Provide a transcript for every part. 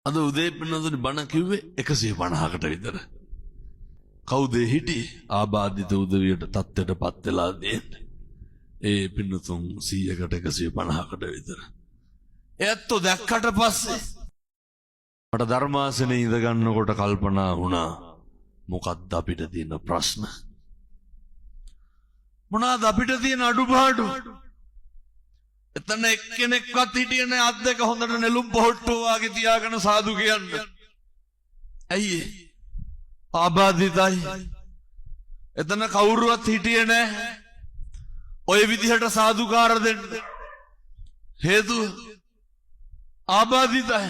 අද උදේ පින්නතුනි බණ කිව්වේ 150කට විතර. කවුද හිටියේ? ආබාධිත උදවියට තත්ත්වයටපත් වෙලා දෙන්නේ. ඒ පින්නතුන් 100කට 150කට විතර. එයත් දැක්කට පස්සේ මට ධර්මාසනේ ඉඳ ගන්නකොට කල්පනා වුණා මොකක්ද අපිට තියෙන ප්‍රශ්න? මොනවාද අපිට තියෙන අඩුපාඩු? එතන එක්කෙනෙක්වත් හිටියේ නැහැ අත් දෙක හොඳට නෙළුම් පොහට්ටුව වගේ තියාගෙන සාදු කියන්න. ඇයි ආබාධිතයි. එතන කවුරුවත් හිටියේ නැහැ ඔය විදිහට සාදුකාර දෙන්න. හේතුව ආබාධිතයි.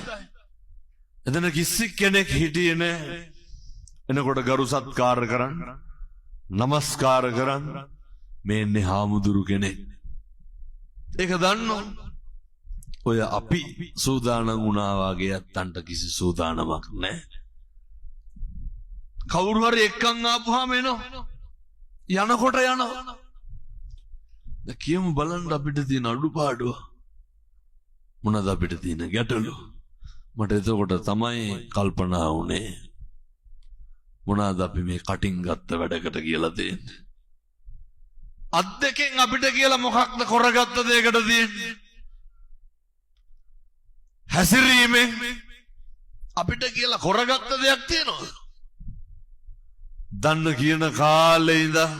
එතන කිසි කෙනෙක් හිටියේ නැහැ එනකොට ගරු සත්කාර කරන්න, නමස්කාර කරන්න. මේ ඉන්නේ හාමුදුරු කෙනෙක්. ඒක දන්නෝ. ඔය අපි සූදානම් වුණා වගේ ඇත්තන්ට කිසි සූදානමක් නැහැ. කවුරු හරි එක්කන් ආපුවාම එනවා. යනකොට යනවා. දැන් කියමු බලන්න අපිට තියෙන අඩුපාඩුව. මොනවද අපිට තියෙන ගැටලු? මට එතකොට තමයි කල්පනා වුණේ මොනවද අපි මේ කටින් ගත්ත වැඩකට කියලා තියෙන්නේ. අත් දෙකෙන් අපිට කියලා මොකක්ද කරගත්ත දෙයකට තියෙන්නේ. හැසිරීමෙන් අපිට කියලා කරගත්ත දෙයක් තියෙනවා. දන්න කියන කාලේ ඉඳන්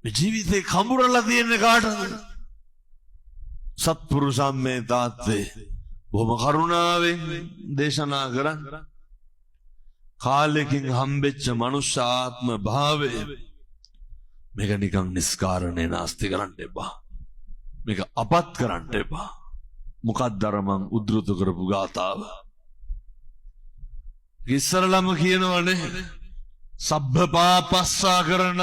මේ ජීවිතේ කඹරලා තියෙන්නේ කාටද? සත්පුරුෂම්මේ තාත්තේ බොහොම කරුණාවෙන් දේශනා කරන් කාලෙකින් හම්බෙච්ච මනුෂ්‍ය ආත්ම භාවය මේක නිකන් නිස්කාරණේ නාස්ති කරන්න එපා. මේක අපත් කරන්න එපා. මොකක්ද අර මං උද්දෘත කරපු ගාතාව? ඉස්සරලම කියනවනේ සබ්බ පාපස්සා කරන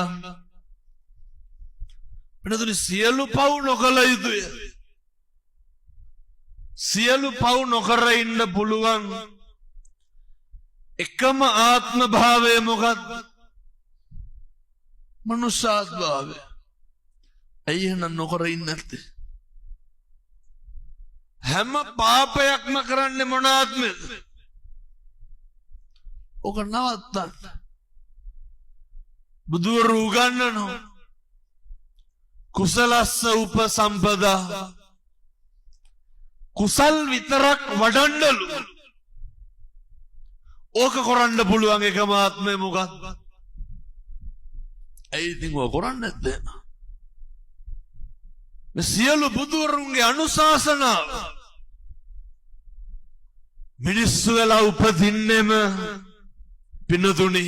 වෙනතුනි සියලු පව් නොකළ යුතුය. සියලු පව් නොකර ඉන්න පුළුවන් එකම ආත්ම භාවය මොකක්ද? මනුෂ්‍යාත් භාවය. ඇයි එහෙනම් නොකර ඉන්නේ නැත්තේ? හැම පාපයක්ම කරන්නේ මොන ආත්මෙද? ඔක නවත්තන්න. බුදුවරු උගන්වනවා කුසලස්ස උපසම්පදා. කුසල් විතරක් වඩන්නලු. ඕක කරන්න පුළුවන් එකම ආත්මය මොකක්ද? ඇයි ඉතින් ඔය කරන්නේ නැත්තේ? මේ සියලු බුදුවරුන්ගේ අනුශාසනාව මිනිස්සු වෙලා උපදින්නෙම පින්නතුනි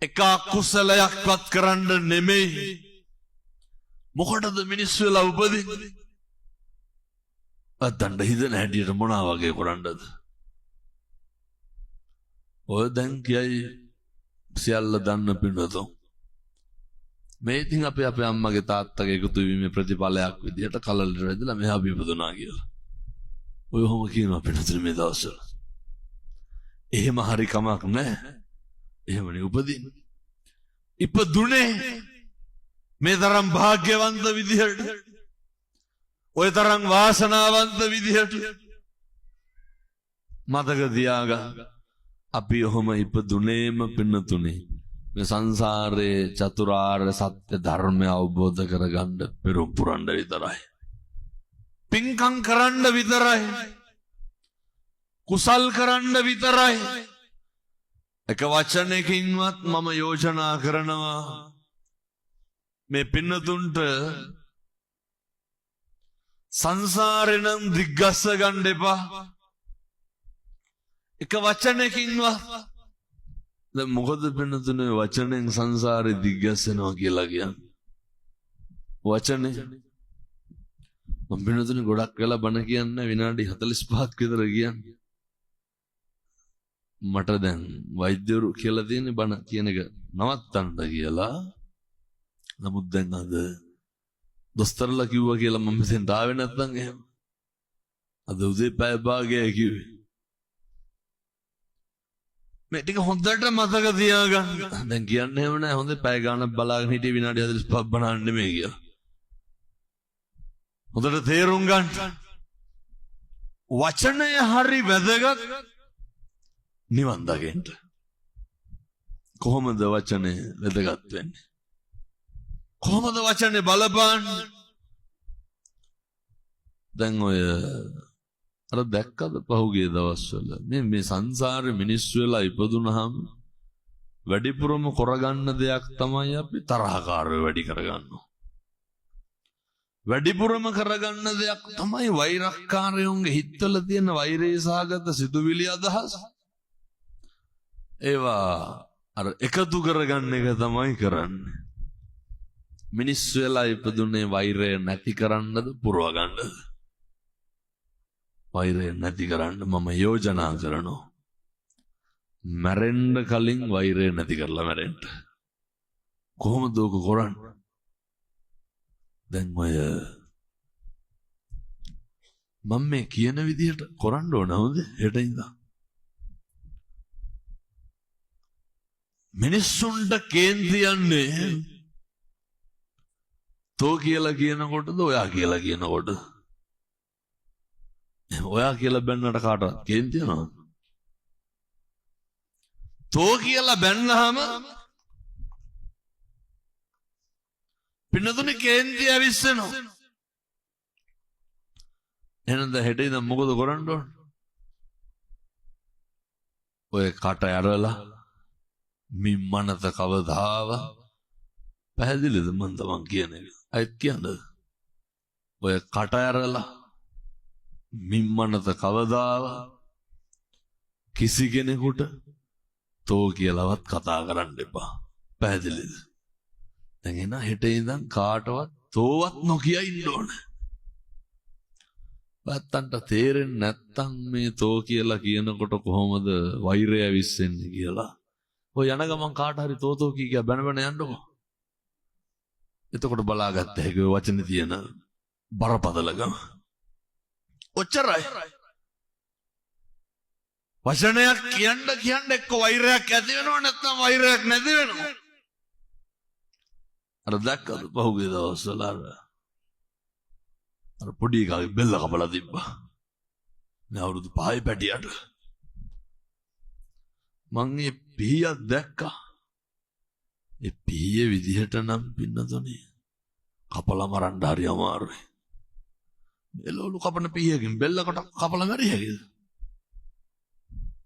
එක කුසලයක්වත් කරන්න නෙමෙයි. මොකටද මිනිස්සු වෙලා උපදින්නේ? අදණ්ඩ හිතන හැටියට මොනවා වගේ කරන්නද? ඔය දැන් කියයි සියල්ල දන්න පින්නතෝ. මේ ඉතින් අපේ අම්මගේ තාත්තගේ එකතු වීමේ ප්‍රතිඵලයක් විදිහට කලලට වැදලා මෙහා බිපදුනා කියලා. ඔය ඔහොම කියනවා පින්නතුනි මේ දවස්වල. එහෙම හරි කමක් නැහැ. එහෙමනේ උපදින්න. ඉපදුනේ මේ තරම් වාග්යවන්ත විදිහට, ඔය තරම් වාසනාවන්ත විදිහට මතක තියාගන්න. අපි ඔහොම ඉපදුනේම පින්නතුනේ මේ සංසාරේ චතුරාර්ය සත්‍ය ධර්මය අවබෝධ කරගන්න පෙරම් පුරන්න විතරයි. පින්කම් කරන්න විතරයි. කුසල් කරන්න විතරයි. එක වචනයකින්වත් මම යෝජනා කරනවා මේ පින්නතුන්ට සංසාරේ නම් දිග්ගස්ස ගන්න එපා. එක වචනයකින්වත්. දැන් මොකද පින්නතුනේ වචනෙන් සංසාරේ දිග්ගස්සනවා කියලා කියන්නේ? වචනේ මම පින්නතුනේ ගොඩක් වෙලා බණ කියන්නේ විනාඩි 45ක් විතර කියන්නේ. මට දැන් වෛද්‍යවරු කියලා තියෙන්නේ බණ කියන එක නවත්තන්න කියලා. නමුත් දැන් අද දොස්තරලා කිව්වා කියලා මම මෙතෙන් ආවේ නැත්නම් එහෙම. අද උදේ පැය භාගයක් කිව්වේ. මේ ටික හොඳට මතක තියාගන්න. දැන් කියන්නේ එහෙම නෑ හොඳේ පැය ගානක් බලාගෙන හිටියේ විනාඩි 45ක් බණන්න නෙමෙයි කියලා. හොඳට තේරුම් ගන්න. වචනය හරි වැදගත් නිවන් දකින්න. කොහොමද වචනේ වැදගත් වෙන්නේ? කොහොමද වචනේ බලපාන්නේ? දැන් ඔය අර දැක්කද පහුගිය දවස්වල මේ සංසාරේ මිනිස්සු වෙලා ඉපදුනහම වැඩිපුරම කරගන්න දෙයක් තමයි අපි තරහකාරය වැඩි කරගන්නවා. වැඩිපුරම කරගන්න දෙයක් තමයි වෛරක්කාරයෝන්ගේ හිතවල තියෙන වෛරයසහගත සිතුවිලි අදහස්. ඒවා අර එකතු කරගන්න එක තමයි කරන්නේ. මිනිස්සු වෙලා ඉපදුනේ වෛරය නැති කරන්නද පුරව ගන්නද? වෛරය නැති කරන්න මම යෝජනා කරනවා. මැරෙන්න කලින් වෛරය නැති කරලා මැරෙන්න. කොහොමද ඔක කරන්නේ? දැන් ඔය මම මේ කියන විදිහට කරන්න ඕන හොඳ හෙට ඉඳන්. මිනිස්සුන්ට කේන්ද්‍රයන්නේ තෝ කියලා කියනකොටද ඔයා කියලා කියනකොටද? ඔයා කියලා බැන්නට කාටවත් කේන්ති යනවා. තෝ කියලා බැන්නහම පින්නතුනේ කේන්ති ඇවිස්සෙනවා. එහෙනම් හෙට ඉඳන් මොකද කරන්න ඕන? ඔය කට ඇරලා මිම්මනත කවදාව පැහැදිලිද මන් තමන් කියන එක? අයත් කියන්නද? ඔය කට ඇරලා මිම්මනත කවදාව කිසි කෙනෙකුට තෝ කියලාවත් කතා කරන්න එපා. පැහැදිලිද? දැන් එන හෙට ඉඳන් කාටවත් තෝවත් නොකිය ඉන්න ඕන. බත්තන්ට තේරෙන්නේ නැත්තම් මේ තෝ කියලා කියනකොට කොහොමද වෛරය විශ්සෙන්නේ කියලා. ඔය යන ගමන් කාට හරි තෝ කිය බැන බැන යන්නකෝ. එතකොට බලාගත්ත හැකි වචනේ තියෙන බරපතලකම. ඔච්චරයි. වචනයක් කියන්න එක්ක වෛරයක් ඇති වෙනව නැත්නම් වෛරයක් නැති වෙනවා. අර දැක්කද පහුගිය දවස්වල අර පොඩි එකාගේ බෙල්ල කපලා තිබ්බා. මේ අවුරුදු 5 පැටියට. මං ඒ පීයක් දැක්කා. ඒ පීයේ විදිහට නම් පින්නතුනේ කපලා මරන්න හරි අමාරුයි. එළවලු කපන පීයකින් බෙල්ලකට කපලා මැරිය හැකිද?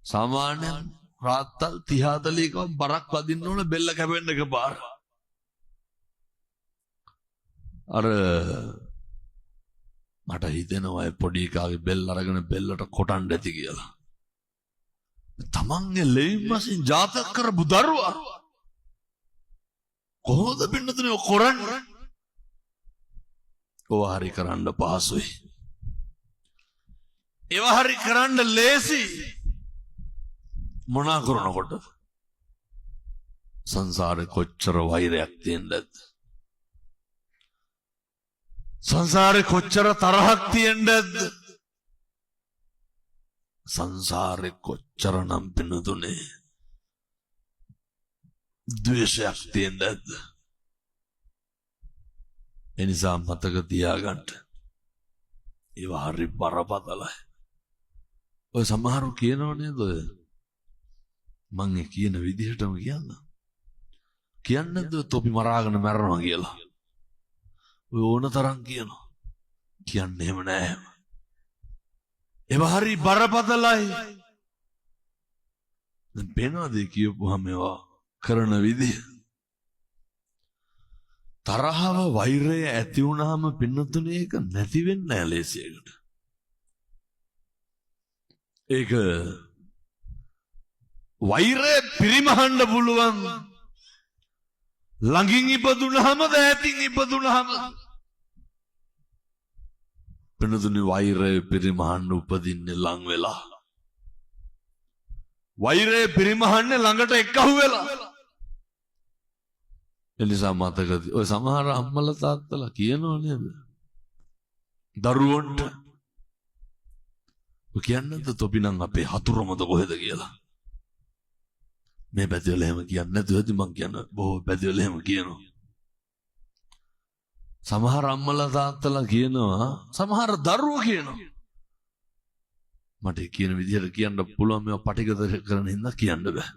සාමාන්‍යයෙන් රාත්තල් 30 40 කම බරක් වදින්න ඕන බෙල්ල කැපෙන්න එකපාර. අර මට හිතෙනවා ඒ පොඩි එකාගේ බෙල්ල අරගෙන බෙල්ලට කොටන්න ඇති කියලා. තමන්ගේ ලෙයිමසින් ජාතක කරපු දරුවා කොහොමද පින්නතුනේ ඔය කරන්නේ? ඔව හරි කරන්න පහසුයි. ඒව හරි කරන්න ලේසි. මොනා කරනකොට සංසාරේ කොච්චර වෛරයක් තියෙනද? සංසාරේ කොච්චර තරහක් තියෙනද? සංසාරේ කොච්චර නම් පින්නතුනේ ද්වේෂයක් තියෙනද? එනිසා මතක තියාගන්න. ඒවා හරි බරපතලයි. ඔය සමහරු කියනව නේද ඔය මං ඒ කියන විදිහටම කියන්නද තොපි මරාගෙන මැරනවා කියලා. ඔය ඕන තරම් කියනවා. කියන්නේ එහෙම නෑ. ඒවා හරි බරපතලයි. දැන් පේනවාද කියපුවාම ඒවා කරන විදිහ? තරහව වෛරය ඇති වුණාම පින්නතුනේ ඒක නැති වෙන්නේ නැහැ ලේසියකට. ඒක වෛරය පිරිමහන්න පුළුවන් ළඟින් ඉපදුනහම ඈතින් ඉපදුනහම. පින්නතුනේ වෛරය පිරිමහන්න උපදින්නේ ලං වෙලා. වෛරය පිරිමහන්නේ ළඟට එක්කහුව වෙලා. එනිසා මතකදී ඔය සමහර අම්මලා තාත්තලා කියනව නේද දරුවන්ට ඔය කියන්නද තොපි නම් අපේ හතුරමද කොහෙද කියලා. මේ පැතිවල එහෙම කියන්නේ නැතුව ඇති මං කියන බොහෝ පැතිවල එහෙම කියනවා. සමහර අම්මලා තාත්තලා කියනවා සමහර දරුවෝ කියනවා මට කියන විදිහට කියන්න පුළුවන් මේවා පටිගත කරන හින්දා කියන්න බෑ.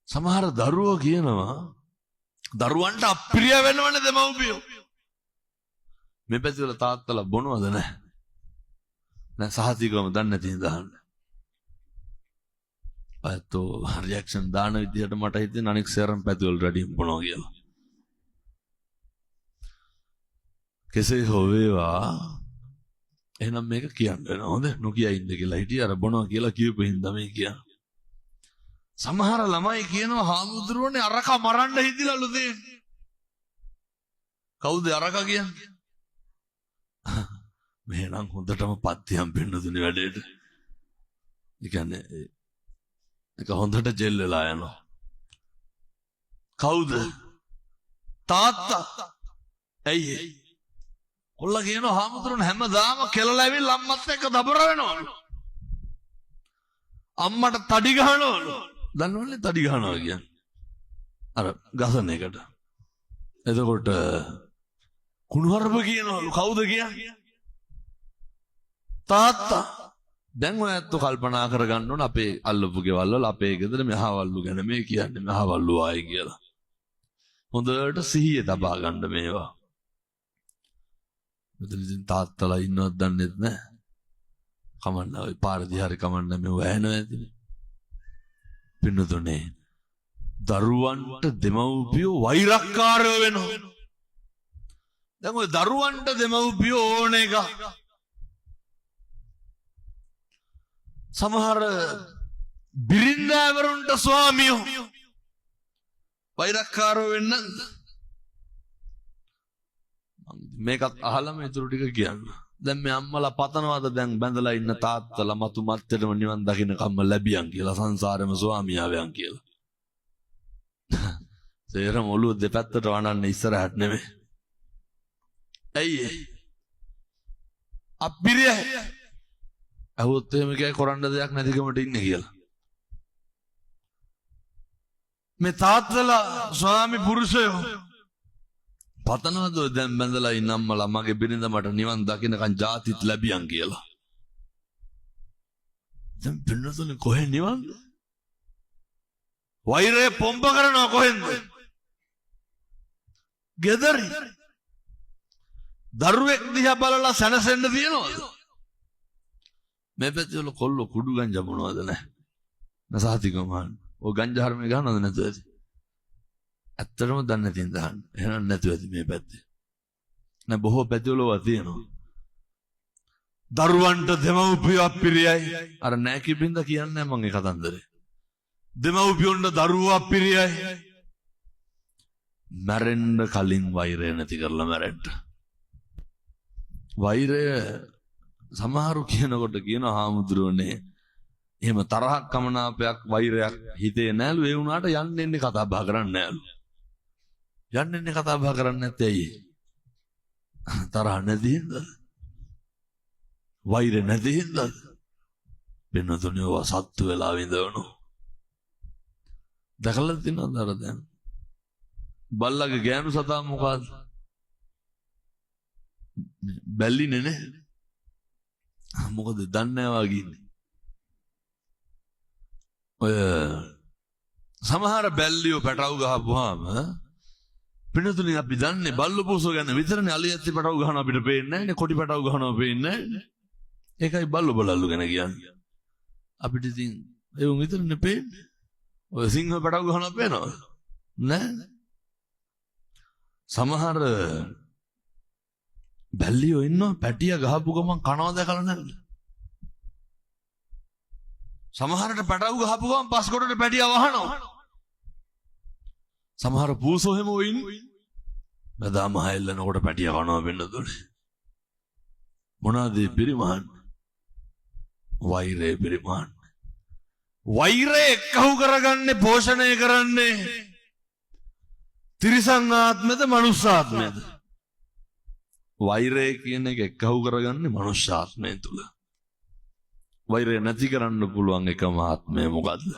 සමහර දරුවෝ කියනවා දරුවන්ට අප්‍රිය වෙනවනේ දෙමව්පියෝ. මේ පැතිවල තාත්තලා බොනවද නැහැ? නෑ සහතිකවම දන්නේ නැති හින්දා අහන්න. අයතෝ රියැක්ෂන් දාන විදිහට මට හිතෙන අනික් සරම් පැතිවල රැඩිම් බොනවා කියලා. කෙසේ හෝ වේවා එහෙනම් මේක කියන්න වෙනවා. හොඳ නොකිය ඉන්න කියලා හිටිය අර බොනවා කියලා කියපු හින්දා මේ කියන්නේ. සමහර ළමයි කියනවා හාමුදුරුවනේ අරක මරන්න හිතිලලු දෙන්නේ. කවුද අරක කියන්නේ? මෙහෙනම් හොඳටම පත්තියම් පෙන්නදුනේ වැඩේට. ඒ කියන්නේ ඒක හොඳට ජෙල් වෙලා යනවා. කවුද? තාත්තා. ඇයි? කොල්ලා කියනවා හාමුදුරුවනේ හැමදාම කෙලලා ඇවිල්ලා අම්මත් එක්ක දබර වෙනවලු. අම්මට තඩි ගහනවලු. දන්නවනේ තඩි ගහනවා කියන්නේ. අර ගසන එකට. එතකොට කුණුහරුප කියනවලු. කවුද කියන්නේ? තාත්තා. දැන් ඔය ඇත්ත කල්පනා කරගන්න ඕන අපේ අල්ලපු ගෙවල් වල අපේ ගෙදර මෙහවල්ලු ගැන මේ කියන්නේ මෙහවල්ලු ආයි කියලා. හොඳට සිහිය තබා ගන්න මේවා. මෙතන ඉතින් තාත්තලා ඉන්නවද දන්නේ නැහැ. කමන්න ඔය පාරදී හරි කමන්න මේ වැහෙනවා ඇතිනේ. පින්නතුනේ දරුවන්ට දෙමව්පියෝ වෛරක්කාරයෝ වෙනවා. දැන් ඔය දරුවන්ට දෙමව්පියෝ ඕන එක. සමහර බිරින්දෑවරුන්ට ස්වාමියෝ වෛරක්කාරයෝ වෙන්න. මේකත් අහලම ඉතුරු ටික කියන්න. දැන් මේ අම්මලා පතනවාද දැන් බැඳලා ඉන්න තාත්තලා මතු මත්තේම නිවන් දකින්න කම්ම ලැබියන් කියලා සංසාරෙම ස්වාමියාවයන් කියලා. සේරම ඔළුව දෙපැත්තට වණන්නේ ඉස්සරහට නෙමෙයි. ඇයි? අප්පිරිය. අහුවොත් එහෙම කයි කරන්න දෙයක් නැතිකමට ඉන්නේ කියලා. මේ තාත්තලා ස්වාමි පුරුෂයෝ පතනවද දැන් බැඳලා ඉන්න අම්මලා මගේ බිරිඳ මට නිවන් දකින්නකන් ජාතිත් ලැබියන් කියලා. දැන් බිරිඳතුනේ කොහෙන් නිවන්ද? වෛරය පොම්බ කරනවා කොහෙන්ද? ගෙදරි. දරුවෙක් දිහා බලලා සැනසෙන්න තියනවද? මේ පැතිවල කොල්ලෝ කුඩු ගංජා මොනවද නැහැ. නසහතිකමහන්. ඔය ගංජා හරම ගහනවද නැතුව ඇති? ඇත්තටම දන්නේ නැතින් දාන්න. එහෙනම් නැතුව ඇති මේ පැත්තේ. නෑ බොහෝ පැතිවල තියෙනවා. දරුවන්ට දෙමව්පියෝ අප්පිරියයි. අර නෑ කිපින්ද කියන්නේ මම ඒ කතන්දරේ. දෙමව්පියොන්ට දරුවෝ අප්පිරියයි. මැරෙන්න කලින් වෛරය නැති කරලා මැරෙන්න. වෛරය සමහරු කියනකොට කියන හාමුදුරුවනේ එහෙම තරහක් කමනාපයක් වෛරයක් හිතේ නෑලු. ඒ වුණාට යන්න එන්නේ කතා බහ කරන්නේ නෑලු. යන්න එන්නේ කතා බහ කරන්නේ නැත්තේ ඇයි? තරහ නැති හින්දාද? වෛර නැති හින්දාද? වෙනතුනේ ඔය සත්තු වෙලා විඳවනෝ. දැකලා තියෙනවද අර දැන්? බල්ලගේ ගෑනු සතා මොකද්ද? බැල්ලිනේ නේ. මොකද දන්නේ නැහැ වගේ ඉන්නේ. ඔය සමහර බැල්ලියෝ පැටව ගහපුවාම පිනතුනේ අපි දන්නේ බල්ලු පූසෝ ගැන විතරනේ. අලියැත්ති පැටව ගහන අපිට පේන්නේ නැහැනේ. කොටි පැටව ගහනවා පේන්නේ නැහැ. ඒකයි බල්ලු බලල්ලු ගැන කියන්නේ. අපිට ඉතින් ඒ උන් විතරනේ පේන්නේ. ඔය සිංහ පැටව ගහනවා පේනවද? නැහැ. සමහර බැල්ලියෝ ඉන්නවා පැටිය ගහපු ගමන් කනවා දැකලා නැද්ද? සමහරට පැටව ගහපු ගමන් පස්කොටට පැටිය වහනවා. සමහර පූසෝ හැම වෙන්නේ බදාම හැල්ලනකොට පැටිය කනවා වෙන්න දුන්නේ. මොනවාද පිරිමහන්? වෛරය පිරිමහන්. වෛරය එක්කහු කරගන්නේ පෝෂණය කරන්නේ තිරිසන් ආත්මෙද මනුෂ්‍යාත්මෙද? වෛරය කියන එක එක්කහු කරගන්නේ මනුෂ්‍යාත්මය තුල. වෛරය නැති කරන්න පුළුවන් එකම ආත්මය මොකද්ද?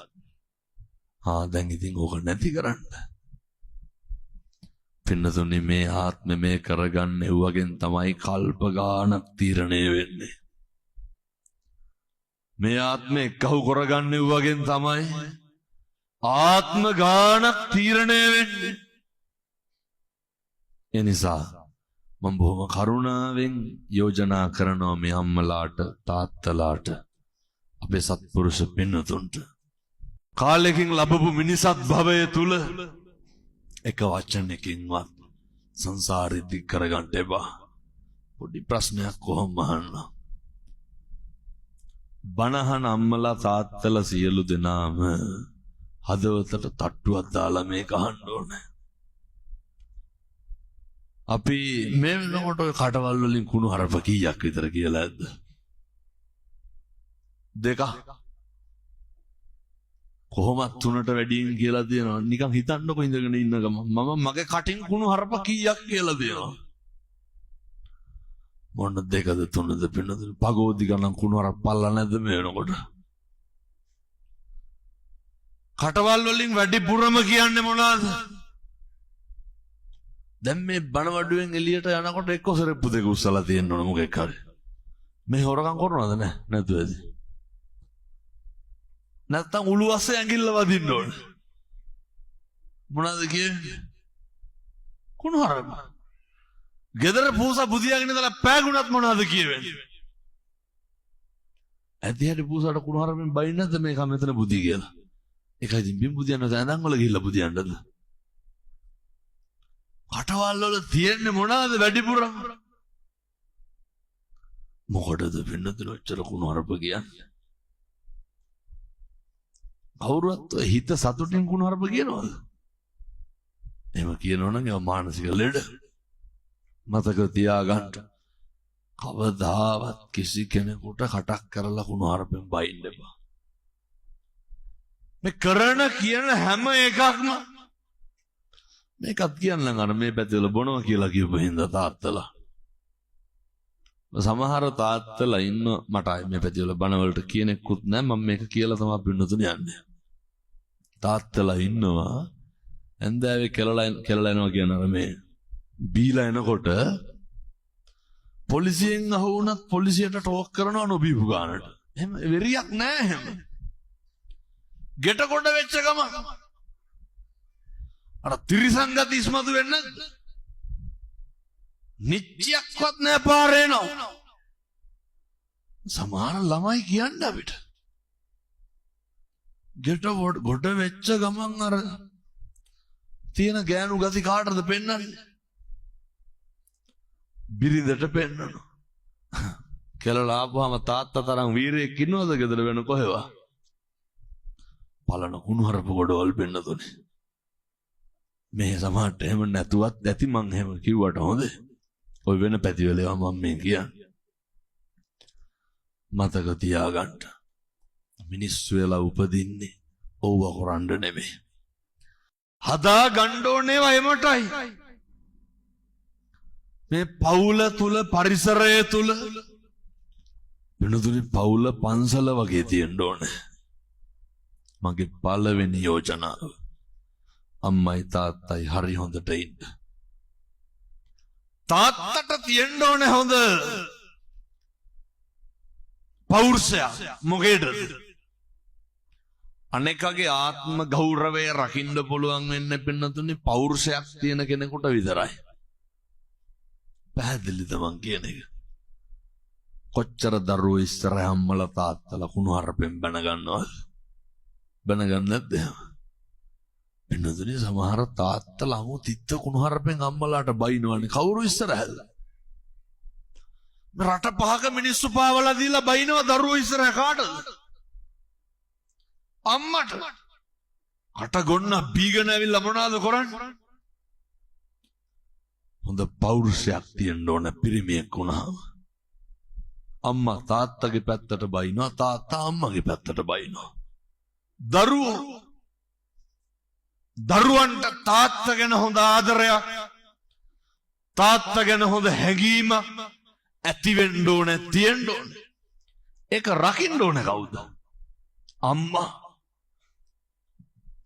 දැන් ඉතින් ඕක නැති කරන්න. පින්නතුනි මේ ආත්මය මේ කරගන්න එව්වගෙන් තමයි කල්ප ගානක් තීරණය වෙන්නේ. මේ ආත්මේ කහු කරගන්නේ වගෙන් තමයි ආත්ම ගානක් තීරණය වෙන්නේ. ඒ නිසා මම බොහොම කරුණාවෙන් යෝජනා කරනවා මේ අම්මලාට තාත්තලාට අපේ සත්පුරුෂ පින්නතුන්ට කාලෙකින් ලැබපු මිනිසත් භවය තුල එක වචනකින්වත් සංසාරෙ දික් කරගන්න එපා. පොඩි ප්‍රශ්නයක් කොහොම අහන්න. බණහන අම්මලා තාත්තලා සියලු දෙනාම හදවතට තට්ටුවක් දාලා මේක අහන්න ඕනේ. අපි මේ වෙනකොට කටවල් වලින් කුණු හරප කීයක් විතර කියලා ඇද්ද? 2. කොහොමත් 3ට වැඩියෙන් කියලා දෙනවා. නිකන් හිතන්නකො ඉඳගෙන ඉන්න ගම මම මගේ කටින් කුණු හරප කීයක් කියලා දෙනවා. මොන 2ද 3ද පින්නද පගෝදි ගණන් කුණු හරප පල්ලා නැද්ද මේ වෙනකොට? කටවල් වලින් වැඩිපුරම කියන්නේ මොනවාද? දැන් මේ බණවඩුවෙන් එළියට යනකොට එක්ක සරප්පු දෙක උස්සලා තියෙන්න ඕන මොකෙක් හරි. මේ හොරකම් කරනවද නැද්ද ඇති? නැත්තම් උළු අස්සේ ඇඟිල්ල වදින්න ඕන. මොනවද කියන්නේ? කුණු හරප. ගෙදර පූසා බුදියාගෙන ඉඳලා පෑගුණත් මොනවද කියවෙන්නේ? ඇදියට පූසාට කුණු හරපෙන් බයින්නද මේක මෙතන බුදි කියලා. ඒකයි ඉතින් බිම් බුදියන්න සෑඳන් වල ගිහිල්ලා බුදියන්නද? කටවල් වල තියෙන්නේ මොනවද වැඩිපුරම? මොකටද පින්නතුන ඔච්චර කුණු හරප කියන්නේ? කවුරුත් හිත සතුටින් කුණු හරප කියනවද? එහෙම කියනවනම් ඒ මානසික ලෙඩ. මතක තියාගන්න. කවදාවත් කිසි කෙනෙකුට කටක් කරලා කුණු හරපෙන් බයින්න එපා. මේ කරන කියන හැම එකක්ම මේකත් කියන්නම් අර මේ පැතිවල බොනවා කියලා කියපු හින්දා තාත්තලා. සමහර තාත්තලා ඉන්න මට මේ පැතිවල බණවලට කියනෙකුත් නැහැ. මම මේක කියලා තමයි පින්නතුනේ යන්නේ. තාත්තලා ඉන්නවා ඇන්දෑවේ කෙලලා එනවා කියන අර මේ බීලා එනකොට පොලිසියෙන් අහුවුණත් පොලිසියට ටෝක් කරනවා නොබීපු ගානට. එහෙම වෙරියක් නැහැ එහෙම. ගෙට කොට වෙච්ච ගම අර තිරිසංගත ඉස්මතු වෙන්න නිච්චයක්වත් නෑ පාරේ නෝ. සමහර ළමයි කියන්නේ අපිට ගෙට කොට වෙච්ච ගමන් අර තියෙන ගෑනු ගති කාටද පෙන්වන්නේ? බිරිඳට පෙන්වනවා. කෙලලා ආපුවාම තාත්තා තරම් වීරයෙක් ඉන්නවද ගෙදර වෙන කොහෙවා? පලන කුණු හරප ගොඩවල් පෙන්නතුනේ. මේ සමහරට එහෙම නැතුවත් ඇති මං එහෙම කිව්වට හොඳේ. ඔය වෙන පැතිවලේවා මම මේ කියන්නේ. මතක තියාගන්න. මිනිස්සු වෙලා උපදින්නේ ඕව කරන්න නෙමෙයි. හදා ගන්න ඕනේවා එමටයි. මේ පවුල තුල පරිසරය තුල වෙනතුනේ පවුල පන්සල වගේ තියෙන්න ඕනේ. මගේ පළවෙනි යෝජනාව අම්මයි තාත්තයි හරි හොඳට ඉන්න. තාත්තට තියෙන්න ඕනේ හොඳ පෞරුෂය. මොකේද? අනෙකගේ ආත්ම ගෞරවය රකින්න පුළුවන් වෙන්න පින්නතුනේ පෞරුෂයක් තියෙන කෙනෙකුට විතරයි. පැහැදිලිද මං කියන එක? කොච්චර දරුවෝ ඉස්සරහ අම්මලා තාත්තලා කුණු හරපෙන් බැන ගන්නවද? බැනගන්නේ නැද්ද? පින්නතුනේ සමහර තාත්තලා අමු තිත්ත කුණු හරපෙන් අම්මලාට බයිනවනේ. කවුරු ඉස්සරහද? රට පහක මිනිස්සු පාවලා දීලා බයිනව දරුවෝ ඉස්සරහ කාටද? අම්මට. කට ගොන්න බීගෙන ඇවිල්ලා මොනවද කරන්නේ? හොඳ පෞරුෂයක් තියෙන්න ඕන පිරිමියෙක් වුණාම. අම්මා තාත්තගේ පැත්තට බයිනවා, තාත්තා අම්මගේ පැත්තට බයිනවා. දරුවන්ට තාත්තා ගැන හොඳ ආදරයක්, තාත්තා ගැන හොඳ හැඟීමක් ඇති වෙන්න ඕන, තියෙන්න ඕන. ඒක රකින්න ඕන කවුද? අම්මා.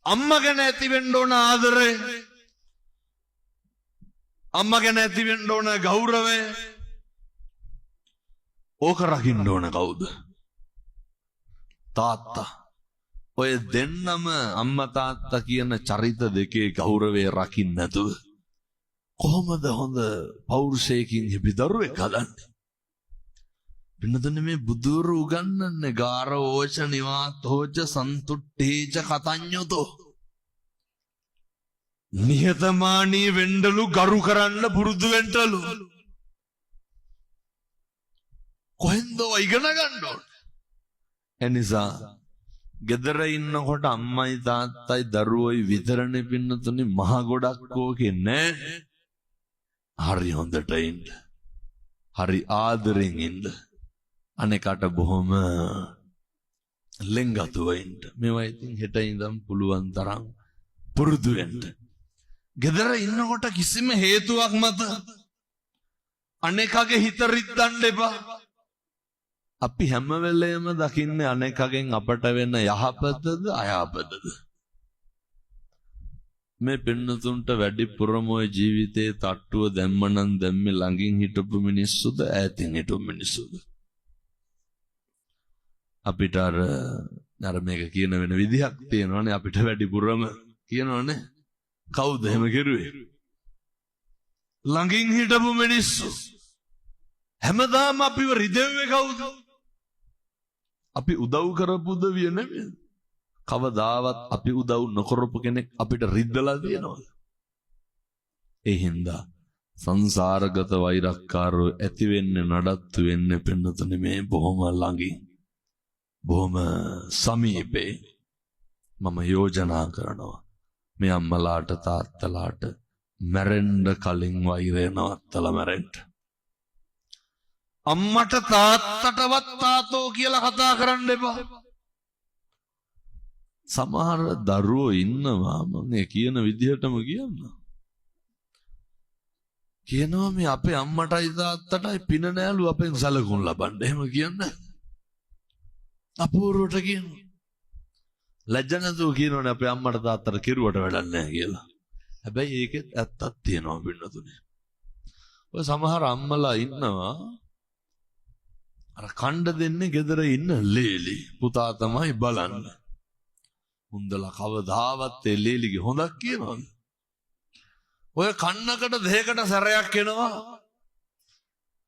අම්මා ගැන ඇති වෙන්න ඕන ආදරය, අම්මා ගැන ඇති වෙන්න ඕන ගෞරවය, ඕක රකින්න ඕන කවුද? තාත්තා ඔය දෙන්නම අම්මා තාත්තා කියන චරිත දෙකේ ගෞරවය රකින්න නැතුව කොහොමද හොඳ පෞරුෂයකින් හිපිදරුවෙක් හදන්නේ? පින්නතුනේ මේ බුදුරු උගන්වන්නේ ගාරෝච නිවාතෝච සන්තුට්ඨේච කතඤ්ඤතෝ. නිහතමානී වෙන්නලු ගරු කරන්න පුරුදු වෙන්නලු. කොහෙන්ද ඉගෙන ගන්න ඕන? එනිසා ගෙදර ඉන්නකොට අම්මයි තාත්තයි දරුවෝයි විතරනේ පින්නතුනේ මහ ගොඩක් ඕකේ නෑ. හරි හොඳට ඉන්න. හරි ආදරෙන් ඉන්න. අනේකට බොහොම ලෙන්ගතුව ඉන්න. මේවා ඉතින් හෙට ඉඳන් පුළුවන් තරම් පුරුදු වෙන්න. ගෙදර ඉන්නකොට කිසිම හේතුවක් මත අනේකගේ හිත රිද්දන්න එපා. අපි හැම වෙලේම දකින්නේ අනේකගෙන් අපට වෙන යහපතද අයහපතද. මේ පින්නතුන්ට වැඩිපුරම ඔය ජීවිතේ තට්ටුව දැම්මනම් දැම්මේ ළඟින් හිටපු මිනිස්සුද ඈතින් හිටපු මිනිස්සුද? අපිට අර මේක කියන වෙන විදිහක් තියෙනවානේ. අපිට වැඩිපුරම කියනවානේ කවුද එහෙම කෙරුවේ? ළඟින් හිටපු මිනිස්සු. හැමදාම අපිව රිදෙව්වේ කවුද? අපි උදව් කරපු උදවිය නෙමෙයි. කවදාවත් අපි උදව් නොකරපු කෙනෙක් අපිට රිද්දලා තියෙනවද? ඒ හින්දා සංසාරගත වෛරක්කාරෝ ඇති වෙන්නේ නඩත්තු වෙන්නේ පින්නතුනේ මේ බොහොම ළඟින් බොහොම සමීපේ. මම යෝජනා කරනවා මේ අම්මලාට තාත්තලාට මැරෙන්න කලින් වෛරය නවත්තලා මැරෙන්න. අම්මට තාත්තටවත් තාතෝ කියලා කතා කරන්න එපා. සමහර දරුවෝ ඉන්නවා මම කියන විදිහටම කියනවා මේ අපේ අම්මටයි තාත්තටයි පින නෑලු අපෙන් සැලකුම් ලබන්න. එහෙම කියන්නේ අපූර්වට කියනවා. ලැජ්ජ නැතුව කියනවනේ අපේ අම්මට තාත්තට කිරුවට වැඩක් නැහැ කියලා. හැබැයි ඒකෙත් ඇත්තක් තියෙනවා පින්නතුනේ. ඔය සමහර අම්මලා ඉන්නවා අර කණ්ඩ දෙන්නේ ගෙදර ඉන්න ලේලි පුතා තමයි බලන්න. මුන්දලා කවදාවත් ඒ ලේලිගේ හොඳක් කියනවද? ඔය කන්නකට දෙකකට සැරයක් එනවා.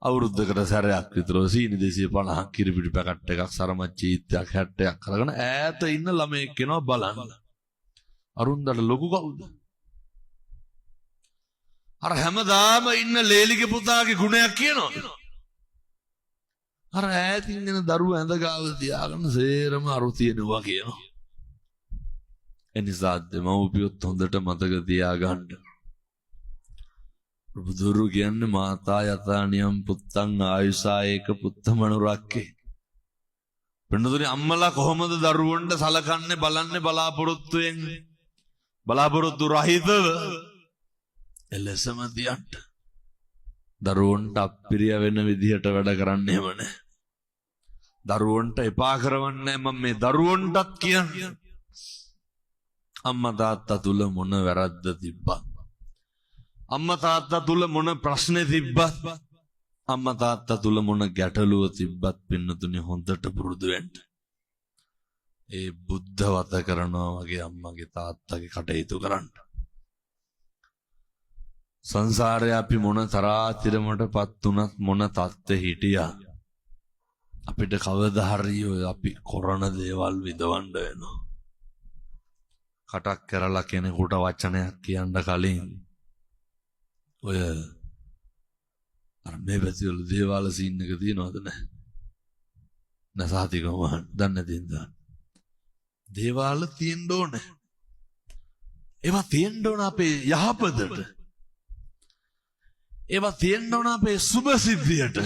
අවුරුද්දකට සැරයක් විතර සීනි 250ක් කිරිපිටි පැකට් එකක් සරමච්චි ඊත්‍යක් 60ක් අරගෙන ඈත ඉන්න ළමයෙක් කෙනා බලන්න. අරුන්දට ලොකු කවුද? අර හැමදාම ඉන්න ලේලිගේ පුතාගේ ගුණයක් කියනවා. අර ඈතින් එන දරුවා ඇඳ ගාව තියාගෙන සේරම අරු තියනවා කියනවා. එනිසා දෙමව්පියොත් හොඳට මතක තියාගන්න. බුදුරු කියන්නේ මාතා යතානියම් පුත්තං ආයුසායක පුත්තමනුරක්කේ. පින්නතුනේ අම්මලා කොහොමද දරුවන්ට සලකන්නේ බලන්නේ බලාපොරොත්තුෙන් බලාපොරොත්තු රහිතව එලෙසම තියන්න. දරුවන්ට අප්පිරිය වෙන විදිහට වැඩ කරන්න එහෙම නැහැ. දරුවන්ට එපා කරවන්නේ මම මේ දරුවන්ටත් කියන්නේ. අම්මා තාත්තා තුල මොන වැරද්ද තිබ්බත් අම්මා තාත්තා තුල මොන ප්‍රශ්නේ තිබ්බත් අම්මා තාත්තා තුල මොන ගැටලුව තිබ්බත් පින්නතුනේ හොඳට පුරුදු වෙන්න. ඒ බුද්ධ වත කරනවා වගේ අම්මගේ තාත්තගේ කටයුතු කරන්න. සංසාරේ අපි මොන තරාතිරමටපත් උනත් මොන තත්ත්වෙ හිටියා අපිට කවදා හරි ඔය අපි කරන දේවල් විඳවන්න වෙනවා. කටක් කරලා කෙනෙකුට වචනයක් කියන්න කලින් ඔය අර මේ පැතිවල දේවාල සීන් එක තියෙනවද නැහැ? නැසහතිකම දන්නේ නැතිද? දේවාල තියෙන්න ඕනේ. ඒවා තියෙන්න ඕන අපේ යහපතට. ඒවා තියෙන්න ඕන අපේ සුබ සිද්ධියට.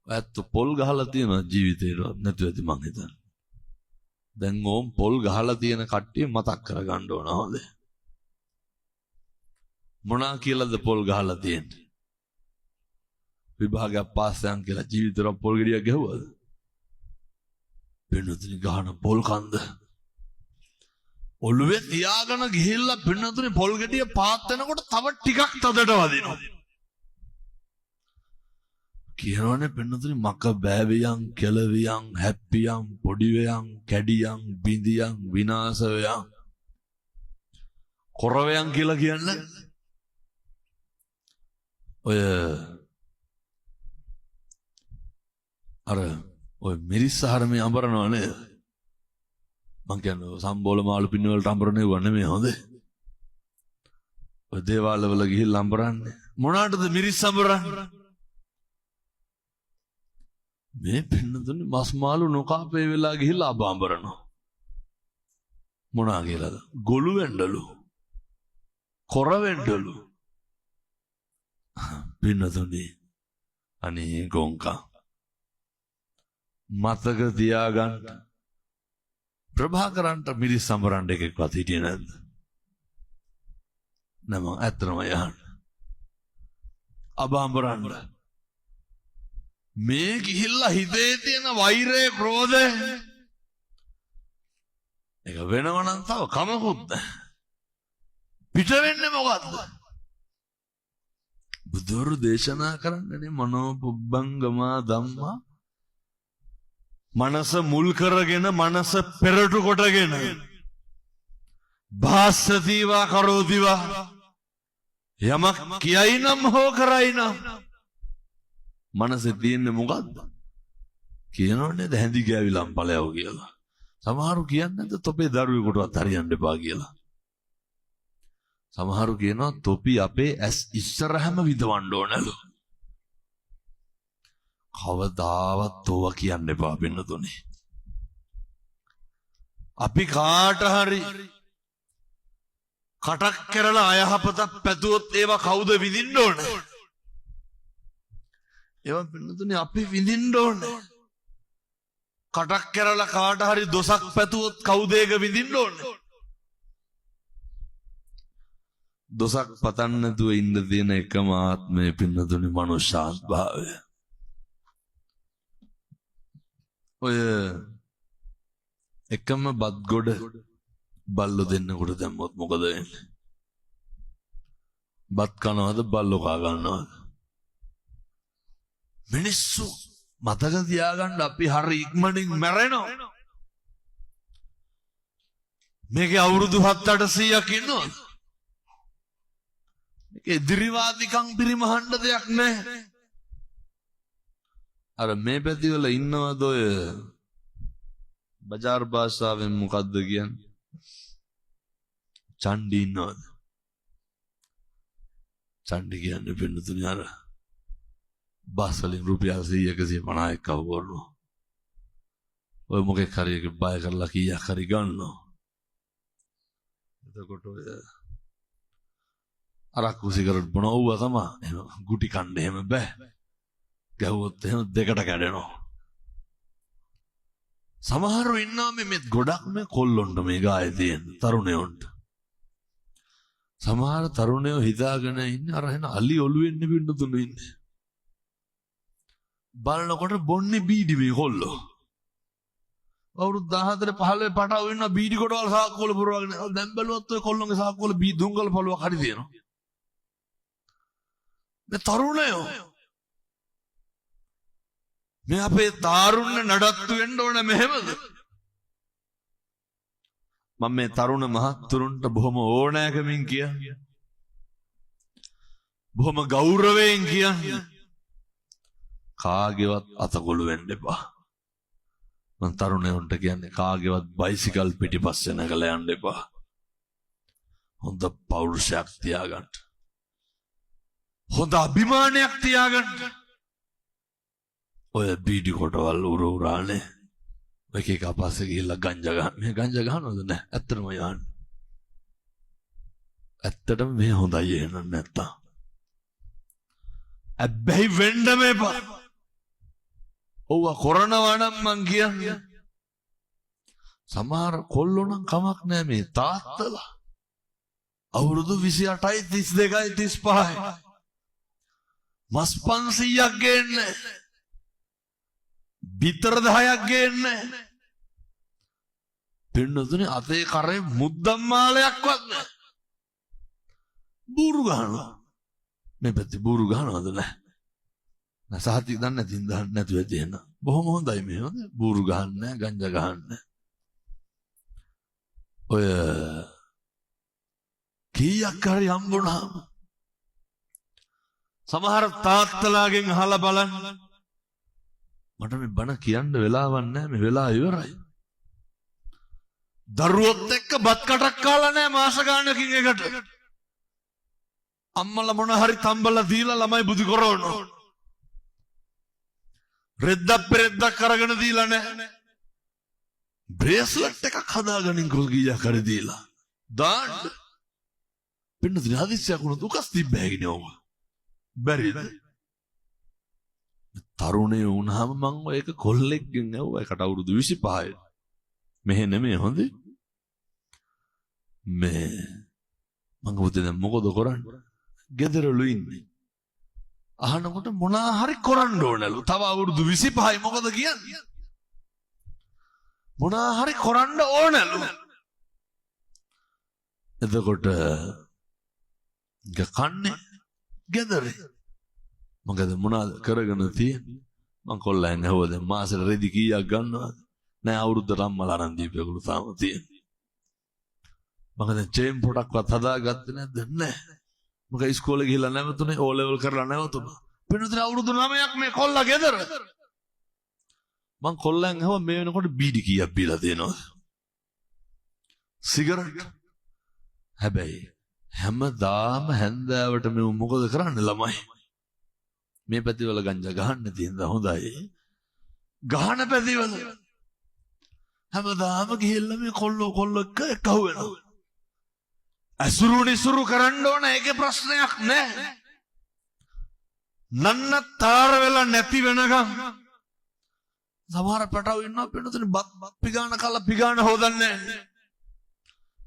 ඇත්ත පොල් ගහලා තියෙන ජීවිතේට නැතුව ඇති මං හිතන්නේ. දැන් ඕම් පොල් ගහලා තියෙන කට්ටිය මතක් කරගන්න ඕන හොඳේ. මොනා කියලාද පොල් ගහලා තියෙන්නේ? විභාගයක් පාස් යන් කියලා ජීවිතේට පොල් ගෙඩියක් ගැහුවද? පින්නතුනි ගහන පොල් කන්ද ඔළුවේ තියාගෙන ගිහිල්ලා පින්නතුනි පොල් ගෙඩිය පාත් වෙනකොට තව ටිකක් තදට වදිනවා. කියනවනේ පින්නතුනි මක බෑවියන් කෙලවියන් හැප්පියන් පොඩිවයන් කැඩියන් බිඳියන් විනාශවයන් කොරවයන් කියලා කියන්නේ ඔය මිරිස් ආහාරමේ අඹරනවා නේද මං කියන්නේ සම්බෝල මාළු පින්න වලට අඹරන්නේ වන්නේ මේ හොඳේ ඔය දේවාල වල ගිහිල්ලා අඹරන්නේ මොනකටද මිරිස් අඹරන්නේ මේ පින්නතුනි මස් මාළු නොකාපේ වෙලා ගිහිල්ලා අඹරනවා මොනවා කියලාද ගොළු වෙන්නලු කොර වෙන්නලු පින්නතුනි අනේ ගොංකා මතක තියාගන්න ප්‍රභාකරන්ට මිරිස් අඹරන්න එකෙක්වත් හිටියේ නැද්ද නම ඇත්තම යහන් අඹරන්න මේ ගිහිල්ලා හිතේ තියෙන වෛරය ක්‍රෝධය ඒක වෙනවනම් තව කමකුත් පිට වෙන්නේ මොකද්ද බුදුරු දේශනා කරන්නේ මනෝ පුබ්බංගමා ධම්මා මනස මුල් කරගෙන මනස පෙරටු කොටගෙන භාස්සතිවා කරෝතිවා යමක් කියයි නම් හෝ කරයි නම් මනසේ තියෙන්නේ මොකද්ද කියනවනේ දැහැඳි ගෑවිලම් ඵලයව කියලා සමහරු කියන්නේ නැද්ද තොපේ දරුවෙකුටවත් හරියන්න එපා කියලා සමහරු කියනවා තොපි අපේ ඇස් ඉස්සරහම විදවන්න ඕනලු කවදාවත් ඕවා කියන්න එපා පින්නතුනේ අපි කාට හරි කටක් කරලා අයහපතක් පැතුවොත් ඒවා කවුද විඳින්න ඕනේ ඒවා පින්නතුනේ අපි විඳින්න ඕනේ කටක් කරලා කාට හරි දොසක් පැතුවොත් කවුද ඒක විඳින්න ඕනේ දොසක් පතන්න නැතුව ඉන්න තියෙන එකම ආත්මය පින්නතුනේ මනුෂ්‍යාත්භාවය ඔය එකම බත් ගොඩ බල්ලෝ දෙන්නකොට දැම්මොත් මොකද වෙන්නේ බත් කනවද බල්ලෝ කා ගන්නවද මිනිස්සු මතක තියාගන්න අපි හරි ඉක්මනින් මැරෙනවා මේකේ අවුරුදු 7-800ක් ඉන්නවද මේකේ ඉදිරිවාදිකම් පිරිමහන්න දෙයක් නැහැ අර මේ පැතිවල ඉන්නවද ඔය බජාර් භාෂාවෙන් මොකද්ද කියන්නේ චණ්ඩි ඉන්නවද චණ්ඩි කියන්නේ පින්නතුනි අර බස් වලින් රුපියල් 100-150ක් අහු කරනවා ඔය මොකෙක් හරි එක බය කරලා කීයක් හරි ගන්නවා එතකොට ඔය අරක්කු සිගරට් බොන ඕව තමයි එහෙම ගුටි කන්න එහෙම බෑ ගැහුවොත් එහෙම දෙකට කැඩෙනවා සමහරව ඉන්නවා මේ ගොඩක් මේ කොල්ලොන්ට මේ ගායේ තියෙන තරුණයොන්ට සමහර තරුණයෝ හිතාගෙන ඉන්නේ අර එන අලි ඔළුවෙන් පින්නතුනේ ඉන්නේ බලනකොට බොන්නේ බීඩි මේ කොල්ලෝ අවුරුදු 14 15 පටව ඉන්න බීඩි කොටවල් සාක්කුවල පුරවගෙන දැන් බැලුවත් ඔය කොල්ලොන්ගේ සාක්කුවල දුංගල පළුවක් හරි තියෙනවා මේ තරුණයෝ මේ අපේ තාරුණ්‍ය නඩත්තු වෙන්න ඕන මෙහෙමද මම මේ තරුණ මහත්තුරුන්ට බොහොම ඕනෑකමින් කියන්නේ බොහොම ගෞරවයෙන් කියන්නේ කාගේවත් අතකොළු වෙන්න එපා මම තරුණයන්ට කියන්නේ කාගේවත් බයිසිකල් පිටිපස්සේ නැගලා යන්න එපා හොඳ පෞරුෂයක් තියාගන්න හොඳ අභිමානයක් තියාගන්න ඔය බීඩි කොටවල් උරානේ එක පස්සේ ගිහිල්ලා ගංජා ගන්න මේ ගංජා ගන්නවද නැහැ ඇත්තටම යන්න ඇත්තටම මේ හොඳයි එහෙනම් නැත්තම් අබ්බැහි වෙන්න මේපා ඔව්ව කරනවා නම් මං කියන්නේ සමහර කොල්ලෝ නම් කමක් නැහැ මේ තාත්තලා අවුරුදු 28යි 32යි 35යි මස් 500ක් ගේන්නේ බිතර 10ක් ගේන්නේ පින්නතුනේ අතේ කරේ මුද්දම් මාලයක්වත් නැහැ බూరు ගහනවා මේ පැත්තේ බూరు ගහනවද නැහැ සහති දන්නේ නැතිනම් දාන්න නැතුව දෙන්න. බොහොම හොඳයි මේ හොඳ. බూరు ගහන්න ගංජා ගහන්න. ඔය කීයක් හරි හම්බුණාම සමහර තාත්තලාගෙන් අහලා බලන්න. මට මේ බණ කියන්න වෙලාවක් නැහැ. මේ වෙලාව ඉවරයි. දරුවොත් එක්ක බත් කටක් කාලා නැහැ මාස ගානකින් එකට. අම්මලා මොන හරි තම්බලා දීලා ළමයි බුදි කරවනවා. රෙද්දක් පෙරෙද්දක් කරගෙන දීලා නැහැ. බ්‍රේස්ලට් එකක් හදාගනින් කුල් ගියා කර දීලා. දාන්න. පින්නතුනි හදිස්සියක් වුණොත් උකස් තිබ්බෑගිනේ ඕක. බැරිද? තරුණේ වුණාම මං ඔය එක කොල්ලෙක්ගෙන් ඇහුවා. ඒකට අවුරුදු 25යි. මෙහෙ නෙමෙයි හොඳේ. මේ මං ගොතේ දැන් මොකද කරන්නේ? ගෙදරලු ඉන්නේ. අහනකොට මොනා හරි කරන්න ඕනලු. තව අවුරුදු 25යි මොකද කියන්නේ? මොනා හරි කරන්න ඕනලු. එතකොට කන්නේ ගෙදරේ මගද මොනවද කරගෙන තියෙන්නේ? මං කොල්ලෙන් ඇහුවා දැන් මාසෙට රෙදි කීයක් ගන්නවද? නෑ අවුරුද්දට අම්මලා අරන් දීපේගලු තාම තියෙන්නේ. මම දැන් චේන් පොඩක්වත් හදාගත්තේ නැද්ද? නෑ. මම ඉස්කෝලේ ගිහිල්ලා නැවතුනේ ඕ ලෙවල් කරලා නැවතුණා. පින්නතර අවුරුදු 9ක් මේ කොල්ලා ගෙදර. මං කොල්ලෙන් ඇහුවා මේ වෙනකොට බීඩි කීයක් බීලා තියෙනවද? සිගරට්. හැබැයි හැමදාම හැන්දෑවට මේ මොකද කරන්නේ ළමයි? මේ පැතිවල ගංජා ගහන්න තියෙනද හොඳයි. ගහන පැතිවල හැමදාම ගිහිල්ලා මේ කොල්ලෝ එක්ක අහුවෙනවා. අසුරු නිසුරු කරන්න ඕන ඒකේ ප්‍රශ්නයක් නැහැ. නන්නතර වෙලා නැති වෙනකම් සමහර පැටව ඉන්නවා පින්නතුනේ බත් පිගාන කලා පිගාන හොදන්නේ නැහැ.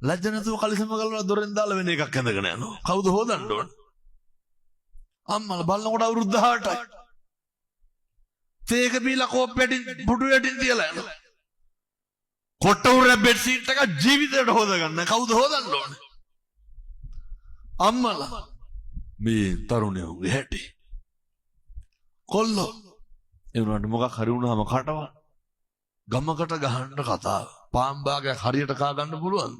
ලැජ්ජ නැතුව කලිසම ගලවලා දොරෙන් දාලා වෙන එකක් ඇඳගෙන යනවා. කවුද හොදන්න ඕන? අම්මලා බලනකොට අවුරුදු 18යි. තේක බීලා කෝප්පෙටින් පුඩු යටින් තියලා යනවා. කොට්ටුර බෙඩ් සීට් එක ජීවිතේට හොදගන්න කවුද හොදන්න ඕන? අම්මලා. මේ තරුණයෝගේ හැටි. කොල්ලෝ ඒ වුණාට මොකක් හරි වුණාම කටවල් ගමකට ගහන්න කතාව. පාම්බාගයක් හරියට කා ගන්න පුළුවන්ද?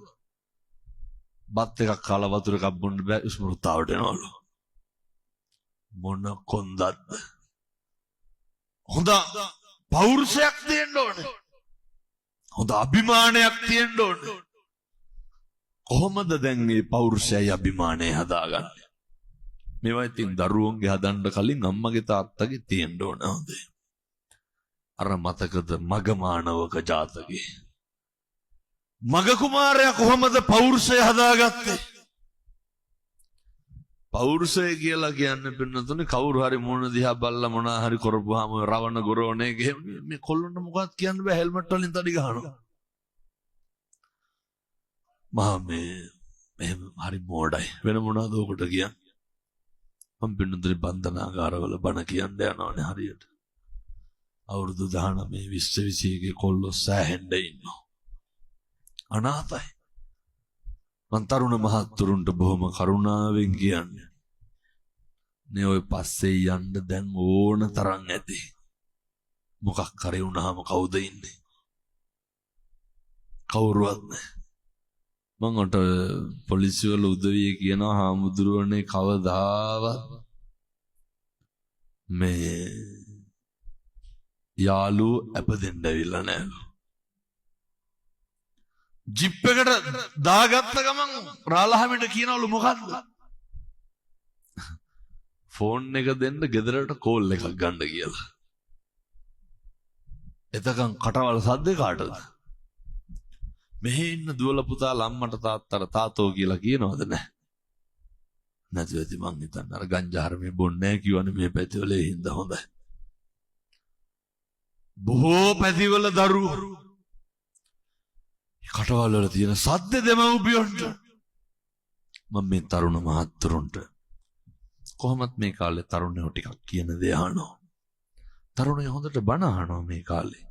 බත් එකක් කාලා වතුර එකක් බොන්න බෑ ස්මෘතාවට එනවලු. මොන කොන්දක්ද? හොඳ පෞරුෂයක් තියෙන්න ඕනේ. හොඳ අභිමානයක් තියෙන්න ඕනේ. කොහොමද දැන් මේ පෞරුෂයයි අභිමානය හදාගන්නේ? මේවා ඉතින් දරුවන්ගේ හදන්න කලින් අම්මගේ තාත්තගේ තියෙන්න ඕන හොඳේ. අර මතකද මගමානවක ජාතකේ? මග කුමාරයා කොහොමද පෞරුෂය හදාගත්තේ? පෞරුෂය කියලා කියන්නේ පින්නතුනේ කවුරු හරි මොන දිහා බල්ලා මොනා හරි කරපුවාම රවණ ගොරවනේ ගෙහෙම මේ කොල්ලොන්ට මොකක්ද කියන්න බෑ හෙල්මට් වලින් තඩි ගහනවා. මහා මේ එහෙම හරි මෝඩයි. වෙන මොනවද ඔකට කියන්නේ? මම පින්නතුනේ බන්ධනාගාරවල බණ කියන්න යනවානේ හරියට. අවුරුදු 19 20 21 කොල්ලෝ සෑහෙන්න ඉන්නවා. අනාථයි. මන් තරුණ මහත්තුරුන්ට බොහොම කරුණාවෙන් කියන්නේ. නේ ඔය පස්සේ යන්න දැන් ඕන තරම් ඇති. මොකක් කරේ වුණාම කවුද ඉන්නේ? කවුරුවත් නැහැ. මං ඔට පොලිසිය වල උදවිය කියනවා හාමුදුරුවනේ කවදාවත් මේ යාළු අපදෙන්න ඇවිල්ලා නැහැ. ජිප් එකට දාගත්ත ගමන් රාලහමිට කියනවලු මොකද්ද? ෆෝන් එක දෙන්න ගෙදරට කෝල් එකක් ගන්න කියලා. එතකන් කටවල සද්දේ කාටද? මෙහි ඉන්න දුවල පුතා ළම්මට තාත්තට තාතෝ කියලා කියනවද නැහැ? නැති වෙති මං හිතන්නේ අර ගංජා හරමේ බොන්නේ නැහැ කියවනේ මේ පැතිවල ඒ හින්දා හොඳයි. බොහෝ පැතිවල දරුවෝ කටවල් වල තියෙන සද්ද දෙමව්පියන්ට මම මේ තරුණ මහත්තුරුන්ට කොහොමත් මේ කාලේ තරුණයෝ ටිකක් කියන දේ අහනවා. තරුණයෝ හොඳට බණ අහනවා මේ කාලේ.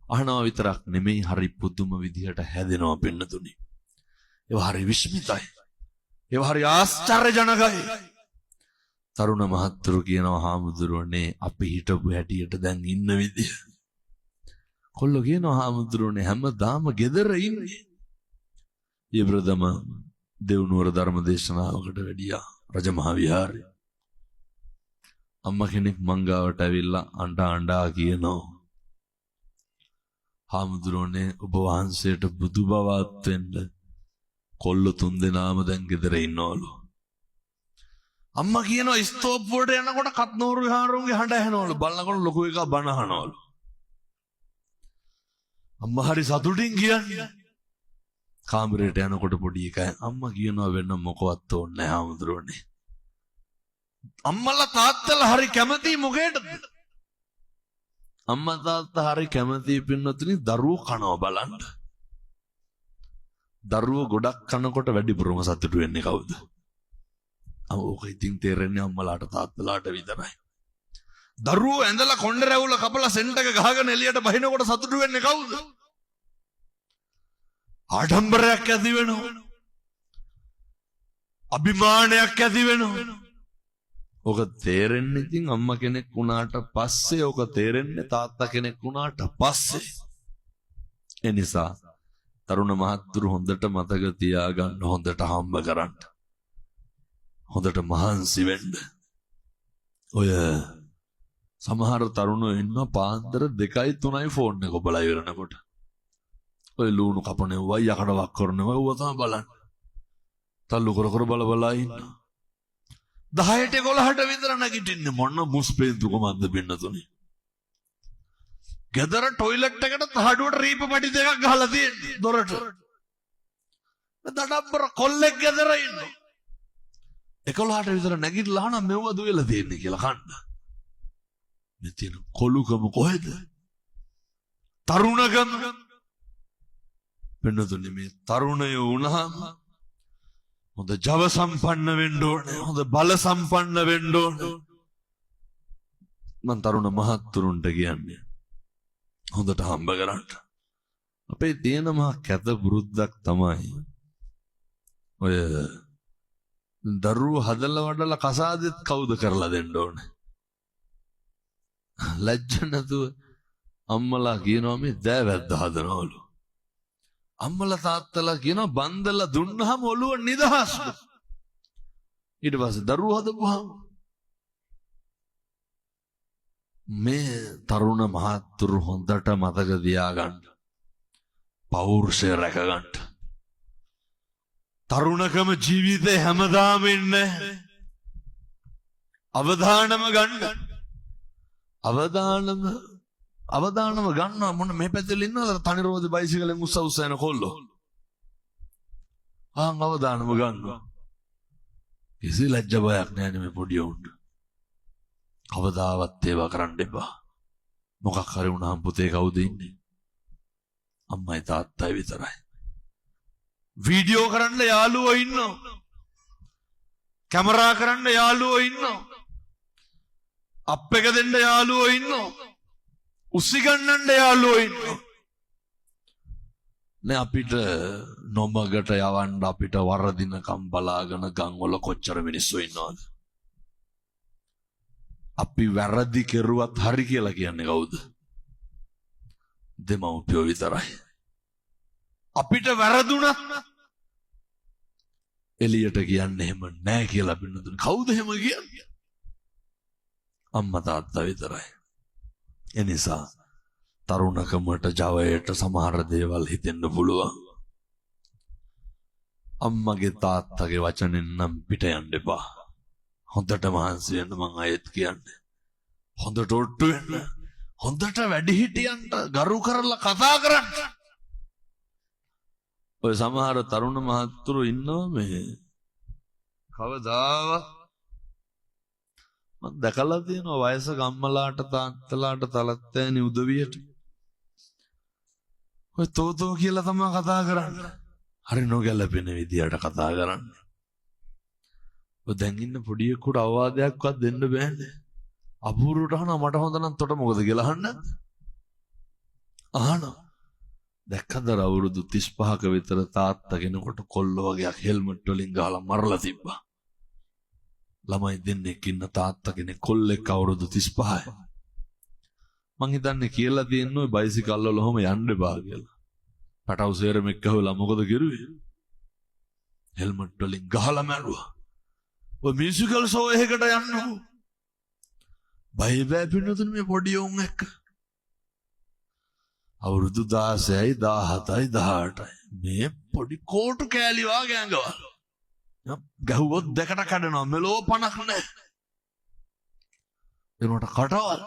අහනවා විතරක් නෙමෙයි හරි පුදුම විදිහට හැදෙනවා පින්නතුනි. ඒවා හරි විස්මිතයි. ඒවා හරි ආශ්චර්යජනකයි. තරුණ මහත්තුරු කියනවා හාමුදුරුවනේ අපි හිටපු හැටියට දැන් ඉන්න විදිය. කොල්ලෝ කියනවා හාමුදුරුවනේ හැමදාම ගෙදර ඉන්නේ. ඊබ්‍රදම දෙව්නුවර ධර්ම දේශනාවකට වැඩියා රජමහා විහාරේ. අම්මා කෙනෙක් මංගාවට ඇවිල්ලා අඬා කියනවා හාමුදුරුවනේ ඔබ වහන්සේට බුදු බවත් වෙන්න කොල්ලෝ 3 දෙනාම දැන් ගෙදර ඉන්නවලු. අම්මා කියනවා ස්තෝප්පුවට යනකොට කත්නෝරු විහාරුන්ගේ හඬ ඇහෙනවලු. බලනකොට ලොකු එකා බණ අහනවලු. අම්මා හරි සතුටින් කියන්නේ. කාමරයට යනකොට පොඩි එකා අම්මා කියනවා වෙන මොකවත් ඕනේ නැහැ හාමුදුරුවනේ. අම්මලා තාත්තලා හරි කැමති මොකේද? අම්මා තාත්තා හරි කැමති පින්නතුනි දරුවෝ කනවා බලන්න. දරුවෝ ගොඩක් කනකොට වැඩිපුරම සතුටු වෙන්නේ කවුද? ඕක ඉතින් තේරෙන්නේ අම්මලාට තාත්තලාට විතරයි. දරුවෝ ඇඳලා කොණ්ඩ රැවුල කපලා සෙන්ට් එක ගහගෙන එළියට බහිනකොට සතුටු වෙන්නේ කවුද? ආඩම්බරයක් ඇති වෙනවා. අභිමානයක් ඇති වෙනවා. ඕක තේරෙන්නේ ඉතින් අම්මා කෙනෙක් වුණාට පස්සේ, ඕක තේරෙන්නේ තාත්තා කෙනෙක් වුණාට පස්සේ. ඒ නිසා තරුණ මහත්තුරු හොඳට මතක තියාගන්න, හොඳට හම්බ කරන්න, හොඳට මහන්සි වෙන්න. ඔය සමහර තරුණයෝ ඉන්න පාන්දර 2-3 ෆෝන් එක බලලා ඉවරනකොට ඔය ලුණු කපනේ වයි යකඩ වක් කරනවා ඌව තමයි බලන්න. තල්ලු කර කර බලා ඉන්න. 10ට 11ට විතර නැගිටින්නේ මොන මුස්පේන්තු කොමන්ද බින්නතුනේ. ගෙදර টয়ලට් එකට තහඩුවට රීප පැටි දෙකක් ගහලා තියෙන්නේ දොරට. දඩබ්බර කොල්ලෙක් ගෙදර ඉන්නවා. 11ට විතර නැගිටලා අහන මෙව්වද වෙලා තියෙන්නේ කියලා කන්න. මේ තියෙන කොලුකම කොහෙද? තරුණකම. වෙනතුනේ මේ තරුණයෝ වුණාම හොඳ ජව සම්පන්න වෙන්න ඕනේ, හොඳ බල සම්පන්න වෙන්න ඕනේ. මං තරුණ මහත්තුරුන්ට කියන්නේ හොඳට හම්බ කරන්න. අපේ තියෙන මහ කැත පුරුද්දක් තමයි ඔය දරුවෝ හදලා වඩලා කසාදෙත් කවුද කරලා දෙන්න ඕනේ. ලැජ්ජ නැතුව අම්මලා කියනවා මේ දෑවැද්ද හදනවලු. අම්මලා තාත්තලා කියනවා බන්දලා දුන්නාම ඔළුව නිදහස්. ඊට පස්සේ දරුවෝ හදපුවාම මේ තරුණ මහත්තුරු හොඳට මතක තියාගන්න. පෞරුෂය රැකගන්න. තරුණකම ජීවිතේ හැමදාම ඉන්නේ. අවදානම ගන්න. අවදානම ගන්නවා මොන මේ පැත්තේ ඉන්නවද තනි රෝදේ බයිසිකලෙන් උස්ස යන කොල්ලෝ. අවදානම ගන්නවා. කිසි ලැජ්ජ බයක් නැහැ මේ පොඩි උන්ට. කවදාවත් ඒවා කරන්න එපා. මොකක් හරි වුණාම පුතේ කවුද ඉන්නේ? අම්මයි තාත්තයි විතරයි. වීඩියෝ කරන්න යාළුවෝ ඉන්නවා. කැමරා කරන්න යාළුවෝ ඉන්නවා. අප් එක දෙන්න යාළුවෝ ඉන්නවා. උස්සි ගන්නන්න යාළුවෝ ඉන්නවා. නේ අපිට නොමගට යවන්න අපිට වරදිනකම් බලාගෙන ගම්වල කොච්චර මිනිස්සු ඉන්නවද? අපි වැරදි කෙරුවත් හරි කියලා කියන්නේ කවුද? දෙමව්පියෝ විතරයි. අපිට වැරදුනත් එළියට කියන්නේ එහෙම නැහැ කියලා බින්දුන. කවුද එහෙම කියන්නේ? අම්මා තාත්තා විතරයි. ඒ නිසා තරුණකමට ජවයට සමහර දේවල් හිතෙන්න පුළුවන්. අම්මගේ තාත්තගේ වචනෙන් නම් පිට යන්න එපා. හොඳට මහන්සි වෙන්න මං ආයෙත් කියන්නේ. හොඳට ඔට්ටු වෙන්න. හොඳට වැඩිහිටියන්ට ගරු කරලා කතා කරන්න. ඔය සමහර තරුණ මහත්තුරු ඉන්නවා මේ කවදාවත් මම දැකලා තියෙනවා වයසක අම්මලාට තාත්තලාට තලත්තෑනි උදවියට ඔය තෝතෝ කියලා තමයි කතා කරන්නේ. හරි නොගැලපෙන විදියට කතා කරන්නේ. ඔය දැන් ඉන්න පොඩියෙකුට අවවාදයක්වත් දෙන්න බෑනේ. අපූර්වට අහනවා මට හොඳ නම් තොට මොකද කියලා අහනවා. දැක්කද අවුරුදු 35ක විතර තාත්තා කෙනෙකුට කොල්ලෝ වගේක් හෙල්මට් වලින් ගහලා මරලා තිබ්බා. ළමයි දෙන්නෙක් ඉන්න තාත්තා කෙනෙක් කොල්ලෙක් අවුරුදු 35යි. මං හිතන්නේ කියලා තියෙන්නේ ඔය බයිසිකල් වල ඔහම යන්න එපා කියලා. පටව සේරමෙක් ගහලා මොකද කරුවේ? හෙල්මට් වලින් ගහලා මැරුවා. ඔය මියුසිකල් ෂෝ එකකට යන්නකෝ. බය බෑ පින්නතුනේ මේ පොඩි උන් එක්ක. අවුරුදු 16යි 17යි 18යි මේ පොඩි කෝටු කෑලි වාගේ ඇඟවල. ගහුවොත් දෙකට කඩනවා මෙලෝ පණක් නැහැ. ඒනට කටවල්.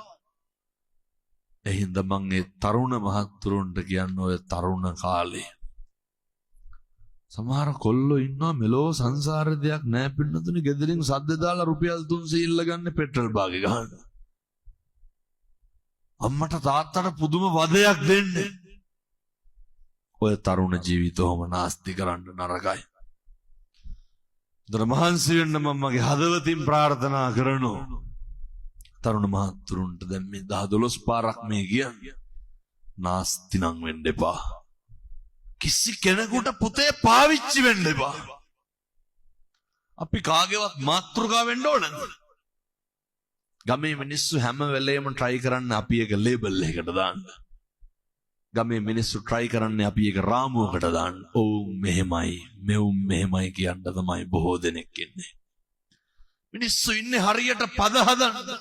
එහින්ද මං ඒ තරුණ මහත්තුරුන්ට කියන්නේ ඔය තරුණ කාලේ සමහර කොල්ලෝ ඉන්නවා මෙලෝ සංසාර දෙයක් නැහැ පින්නතුනේ ගෙදරින් සද්ද දාලා රුපියල් 300 ඉල්ල ගන්න පෙට්‍රල් බාගේ ගහන්න. අම්මට තාත්තට පුදුම වදයක් දෙන්නේ. ඔය තරුණ ජීවිතවම නාස්ති කරන්න නරකයි. දර මහන්සි වෙන්න මම මගේ හදවතින් ප්‍රාර්ථනා කරනවා. තරුණ මහත්තුරුන්ට දැන් මේ 10-12 පාරක් මේ කියන්නේ. නාස්ති නම් වෙන්න එපා. කිසි කෙනෙකුට පුතේ පාවිච්චි වෙන්න එපා. අපි කාගේවත් මාතෘකාව වෙන්න ඕනද? ගමේ මිනිස්සු හැම වෙලේම try කරන්නේ අපි එක ලේබල් එකකට දාන්න. ගමේ මිනිස්සු try කරන්නේ අපි එක රාමුවකට දාන්න. ඔව් මෙහෙමයි, මෙවුම් මෙහෙමයි කියන්න තමයි බොහෝ දෙනෙක් ඉන්නේ. මිනිස්සු ඉන්නේ හරියට පද හදන්න.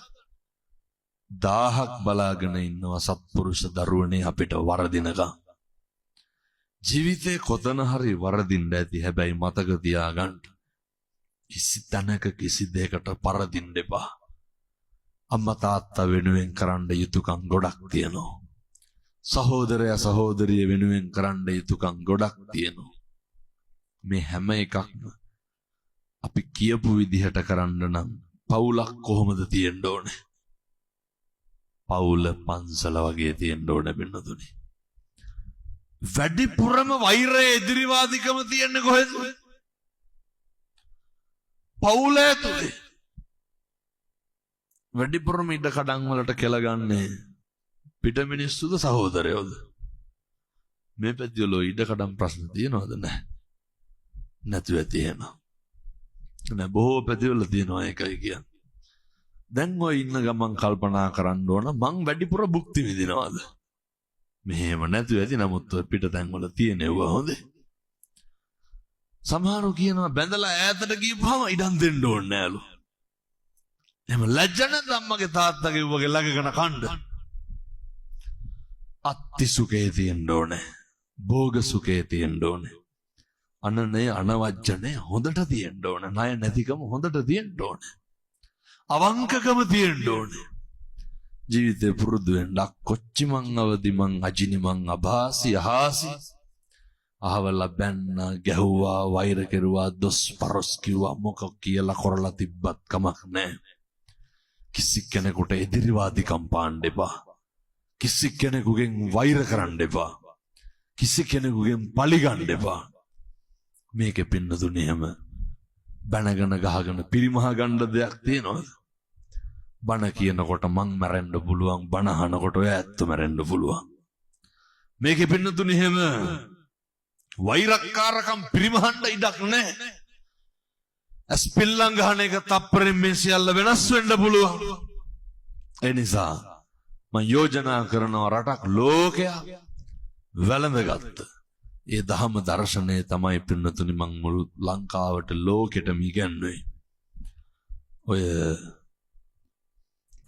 1000ක් බලාගෙන ඉන්නවා සත්පුරුෂ දරුවනේ අපිට වරදිනකම්. ජීවිතේ කොතන හරි වරදින්න ඇති. හැබැයි මතක තියාගන්න. කිසි තැනක කිසි දෙයකට පරදින්න එපා. අම්මා තාත්තා වෙනුවෙන් කරන්න යුතුයකම් ගොඩක් තියෙනවා. සහෝදරයා සහෝදරිය වෙනුවෙන් කරන්න යුතුයකම් ගොඩක් තියෙනවා. මේ හැම එකක්ම අපි කියපු විදිහට කරන්න නම් පවුලක් කොහොමද තියෙන්න ඕනේ? පවුල පන්සල වගේ තියෙන්න ඕනේ වෙනතුනේ. වැඩිපුරම වෛරය එදිරිවාදිකම තියෙන්නේ කොහෙද? පවුලේ තුලේ. වැඩිපුරම ඉඩ කඩන් වලට කෙලගන්නේ පිට මිනිස්සුද සහෝදරයෝද? මේ පැතිවල ඉඩ කඩන් ප්‍රශ්න තියෙනවද? නැහැ. නැතුව ඇති එහෙම. නෑ බොහෝ පැතිවල තියෙනවා ඒකයි කියන්නේ. දැන් ඔය ඉන්න ගමන් කල්පනා කරන්න ඕන මං වැඩිපුර භුක්ති විඳිනවද? මෙහෙම නැතුව ඇති. නමුත් ඔය පිට තැන් වල තියෙනවා හොඳේ. සමහරව කියනවා බැඳලා ඈතට ගියපුවම ඉඩම් දෙන්න ඕනේ නෑලු. එහෙම ලැජ්ජ නැද්ද අම්මගේ තාත්තගේ වගේ ළඟගෙන කණ්ඩ? අත්ති සුඛේ තියෙන්න ඕනේ. භෝග සුඛේ තියෙන්න ඕනේ. අනනේ අනවජ්ජනේ හොඳට තියෙන්න ඕනේ. ණය නැතිකම හොඳට තියෙන්න ඕනේ. අවංකකම තියෙන්න ඕනේ. ජීවිතේ පුරුදු වෙන්න කොච්චි මං අවදි මං අජිනි මං අභාසි අහාසි අහවල බැන්න ගැහුවා වෛර කෙරුවා දොස් පරස් කිව්වා මොකක් කියලා කරලා තිබ්බත් කමක් නැහැ. කිසි කෙනෙකුට එදිරිවාදිකම් පාන්න එපා. කිසි කෙනෙකුගෙන් වෛර කරන්න එපා. කිසි කෙනෙකුගෙන් පලි ගන්න එපා. මේකෙ පින්නතුනේ හැම බැනගෙන ගහගෙන පිරිමහ ගන්න දෙයක් තියෙනවද? බණ කියනකොට මං මැරෙන්න පුළුවන්. බණ අහනකොට ඔය ඇත්ත මැරෙන්න පුළුවන්. මේකෙ පින්නතුනේ හැම වෛරක්කාරකම් පිරිමහන්න ඉඩක් නැහැ. අස්පිල්ලම් ගහන එක තප්පරෙන් මේ සියල්ල වෙනස් වෙන්න පුළුවන්. ඒ නිසා මම යෝජනා කරනවා රටක් ලෝකයක් වැළඳගත්ත ඒ ධම්ම දර්ශනය තමයි පින්නතුනි මම මුළු ලංකාවට ලෝකෙටම ඉගැන්වුවේ. ඔය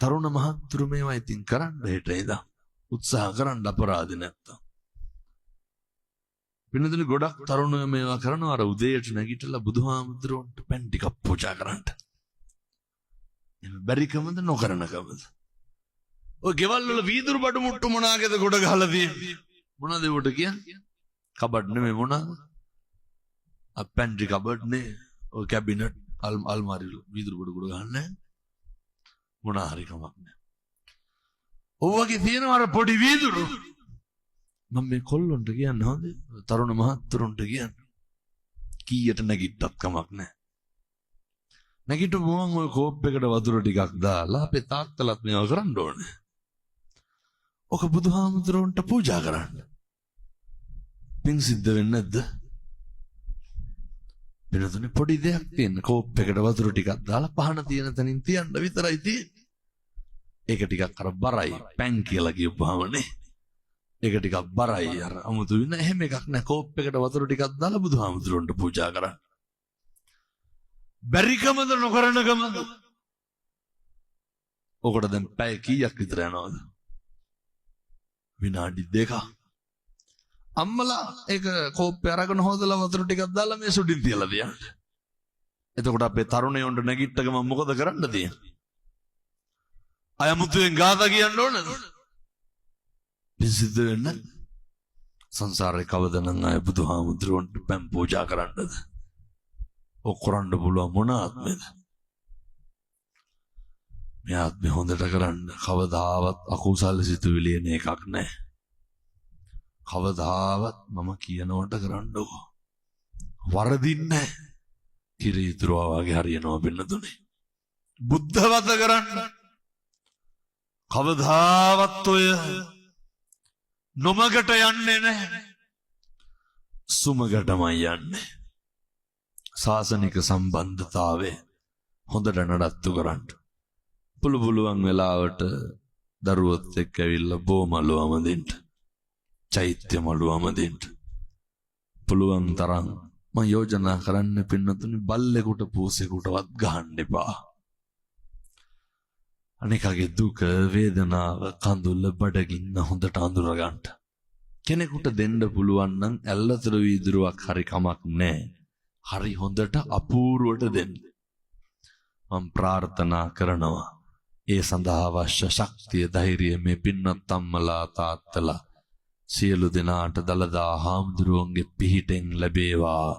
තරුණ මහත්තුරු මේවා ඉතින් කරන්න හෙට ඉඳන් උත්සාහ කරන්න අපරාධ නැත්තම්. පින්නතුනි ගොඩක් තරුණයෝ මේවා කරනවා අර උදේට නැගිටලා බුදුහාමුදුරුවන්ට පෙන් ටිකක් පූජා කරන්න. එහෙම බැරිකමද නොකරනකමද? ඔය ගෙවල් වල වීදුරු බඩු මුට්ටු මොනාගේද ගොඩ ගහලා තියෙන්නේ? මොනවද ඒවට කියන්නේ? කබඩ් නෙමෙයි මොනවාද? පැන්ට්‍රි කබඩ් නේ. ඔය කැබිනට් අල්මාරි වීදුරු බඩු ගොඩ ගහන්නේ මොනා හරි කමක් නෑ. ඔව්වගේ තියෙනවා අර පොඩි වීදුරු. මම මේ කොල්ලොන්ට කියන්නේ හොඳේ තරුණ මහත්තුරුන්ට කියන්නේ කීයට නැගිට්ටත් කමක් නැහැ. නැගිටපුවම ඔය කෝප් එකට වතුර ටිකක් දාලා අපේ තාත්තලත් මේවා කරන්න ඕනේ. ඔක බුදුහාමුදුරුවන්ට පූජා කරන්න. පින් සිද්ධ වෙන්නේ නැද්ද? වෙනතුනේ පොඩි දෙයක් තියෙන කෝප් එකට වතුර ටිකක් දාලා පහන තියෙන තැනින් තියන්න විතරයි තියෙන්නේ. ඒක ටිකක් අර බරයි පැන් කියලා කියපුවාමනේ. ඒක ටිකක් බරයි අර අමුතු වෙන එහෙම එකක් නෑ. කෝප් එකට වතුර ටිකක් දාලා බුදුහාමුදුරන්ට පූජා කරන්න. බැරිකමද නොකරනකමද? ඔකට දැන් පැය කීයක් විතර යනවද? විනාඩි 2ක්. අම්මලා ඒක කෝප්පේ අරගෙන හොදලා වතුර ටිකක් දාලා මේ සුඩින් තියලා තියන්න. එතකොට අපේ තරුණයොන්ට නැගිට්ට ගමන් මොකද කරන්න තියෙන්නේ? අයමුතුෙන් ගාථා කියන්න ඕනද? පිසිද්ද වෙන්න සංසාරේ කවදනම් අය බුදුහාමුදුරන්ට පම් පූජා කරන්නද? ඔක් කරන්න පුළුවන් මොන ආත්මෙද? මේ ආත්මෙ හොඳට කරන්න කවදාවත් අකුසල සිතුවිලි එන එකක් නැහැ. කවදාවත් මම කියනවට කරන්නකො. වරදින්නේ නැහැ. කිරිතුරා වගේ හරියනවා බෙන්නතුනේ. බුද්ධවත කරන්න. කවදාවත් ඔය නොමගට යන්නේ නැහැ. සුමගටමයි යන්නේ. සාසනික සම්බන්ධතාවය හොඳට නඩත්තු කරන්න. පුළුවන් වෙලාවට දරුවොත් එක්ක ඇවිල්ලා බෝමලුවම දෙන්න. චෛත්‍ය මළුවම දෙන්න. පුළුවන් තරම් මම යෝජනා කරන්න පින්නතුනි බල්ලෙකුට පූසෙකුටවත් ගහන්න එපා. අනිකගේ දුක වේදනාව කඳුල බඩගින්න හොඳට අඳුර ගන්න. කෙනෙකුට දෙන්න පුළුවන් නම් ඇල්ලතර වීදුරුවක් හරි කමක් නැහැ. හරි හොඳට අපූර්වට දෙන්න. මම ප්‍රාර්ථනා කරනවා ඒ සඳහා අවශ්‍ය ශක්තිය ධෛර්යය මේ පින්වත් අම්මලා තාත්තලා සියලු දෙනාට දලදා හාමුදුරුවන්ගේ පිහිටෙන් ලැබේවා.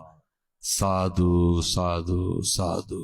සාදු සාදු සාදු.